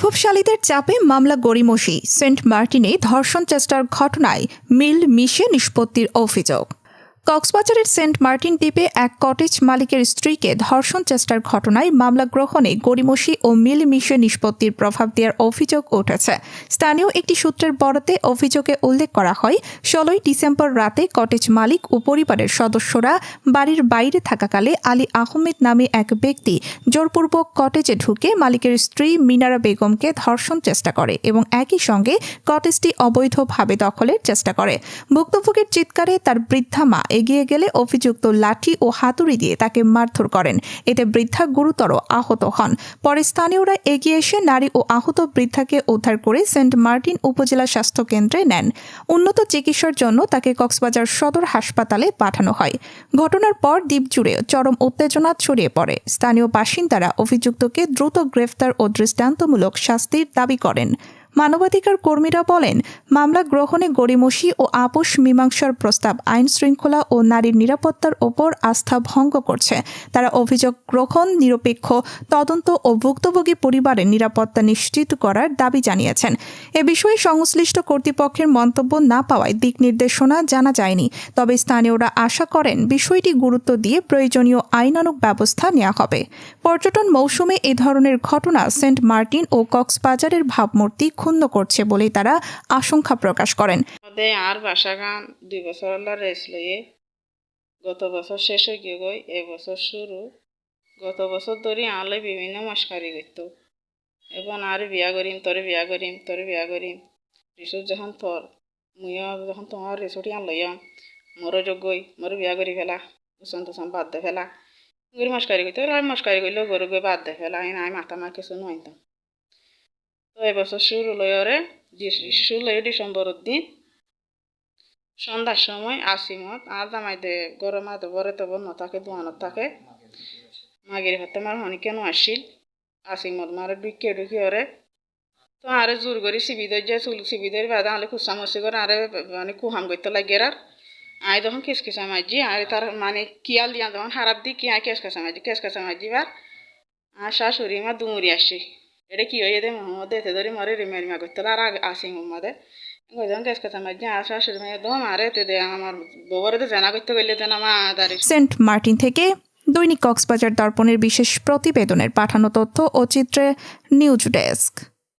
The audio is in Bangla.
প্রভাবশালীদের চাপে মামলা গড়িমসি। সেন্ট মার্টিনে ধর্ষণ চেষ্টার ঘটনায় মিল মিশে নিষ্পত্তির অভিযোগ। কক্সবাজারের সেন্ট মার্টিন দ্বীপে এক কটেজ মালিকের স্ত্রীকে ধর্ষণ চেষ্টার ঘটনায় মামলা গ্রহণে গড়িমসি ও মিল মিশে নিষ্পত্তির প্রভাব দেওয়ার অভিযোগ উঠেছে। স্থানীয় একটি সূত্রের বরাতে অভিযোগে উল্লেখ করা হয়, ১৬ ডিসেম্বর রাতে কটেজ মালিক ও পরিবারের সদস্যরা বাড়ির বাইরে থাকাকালে আলী আহমেদ নামে এক ব্যক্তি জোরপূর্বক কটেজে ঢুকে মালিকের স্ত্রী মিনারা বেগমকে ধর্ষণ চেষ্টা করে এবং একই সঙ্গে কটেজটি অবৈধভাবে দখলের চেষ্টা করে। ভুক্তভোগীর চিৎকারে তার বৃদ্ধা মা এগিয়ে গেলে অভিযুক্ত লাঠি ও হাতুড়ি দিয়ে তাকে মারধর করেন। এতে বৃদ্ধা গুরুতর আহত হন। পরে স্থানীয়রা এগিয়ে এসে নারী ও আহত বৃদ্ধাকে উদ্ধার করে সেন্ট মার্টিন উপজেলা স্বাস্থ্য কেন্দ্রে নেন। উন্নত চিকিৎসার জন্য তাকে কক্সবাজার সদর হাসপাতালে পাঠানো হয়। ঘটনার পর দ্বীপ জুড়ে চরম উত্তেজনা ছড়িয়ে পড়ে। স্থানীয় বাসিন্দারা অভিযুক্তকে দ্রুত গ্রেফতার ও দৃষ্টান্তমূলক শাস্তির দাবি করেন। মানবাধিকার কর্মীরা বলেন, মামলা গ্রহণে গড়িমসি ও আপোষ মীমাংসার প্রস্তাব আইন শৃঙ্খলা ও নারীর নিরাপত্তার ওপর আস্থা ভঙ্গ করছে। তারা অভিযোগ গ্রহণ, নিরপেক্ষ তদন্ত ও ভুক্তভোগী পরিবারের নিরাপত্তা নিশ্চিত করার দাবি জানিয়েছেন। এ বিষয়ে সংশ্লিষ্ট কর্তৃপক্ষের মন্তব্য না পাওয়ায় দিক নির্দেশনা জানা যায়নি। তবে স্থানীয়রা আশা করেন বিষয়টি গুরুত্ব দিয়ে প্রয়োজনীয় আইনানুগ ব্যবস্থা নেওয়া হবে। পর্যটন মৌসুমে এ ধরনের ঘটনা সেন্ট মার্টিন ও কক্সবাজারের ভাবমূর্তি ক্ষুণ্ণ করছে বলে তারা আশঙ্কা প্রকাশ করেন। আর বাসাগান 2 বছর রেস লইয়ে গত বছর শেষ হয়ে গিয়ে গই, এবছর শুরু। গত বছর ধরে আনলে বিভিন্ন মস্কারি করত, এখন আর বিয়া করিম তোরে বিয়া করিম তোরে বিয়া করিম রিসোর্ট যখন তোর মুইও যখন তোমার রিসোর্টই আন লইম মোরও যোগ্যই মোর বিয়া করি ফেলা উচন তুচন বাদ দে ফেলা গরি মস্কারি করতে আর মস্কারি করলেও গরু গই বাদ দে ফেলা আমি মাথা মার কিছু নইতাম। তো এবছর শুরু লইরে ডিসেম্বরের দিন সন্ধ্যার সময় আসিমত আর জামাইতে গরম হাতে বরে তো বন্য থাকে দোয়ানত থাকে মাগির হাতে মার হনি কেন আসিল আসিমত মারে ঢুকি ওরে তো আরে জোর করি সিবিদের যে চুল সিবিদের বাদে আলে খুসামসি করে আরে মানে কুহাম করতে লাগে আর আই যখন কেসকেসা মাঝি আর তার মানে কিয়াল দিয়া যখন খারাপ দি কি আই কেসকেসা মাঝি বার আর শাশুড়ি মা দুমুরি আসি এটা কি হয়ে দে মোহাম্মদ এতে ধরে মরে রিমারিমা করতে আর আসি মোহাম্মদে যখন কেসকেসা মাঝি আর শাশুড়ি মা একদম আরে এতে দে আমার ববরে তো জানা করতে গেলে যেন আমার সেন্ট মার্টিন থেকে দৈনিক কক্সবাজার দর্পণের বিশেষ প্রতিবেদনের পাঠানো তথ্য ও চিত্রে নিউজ ডেস্ক।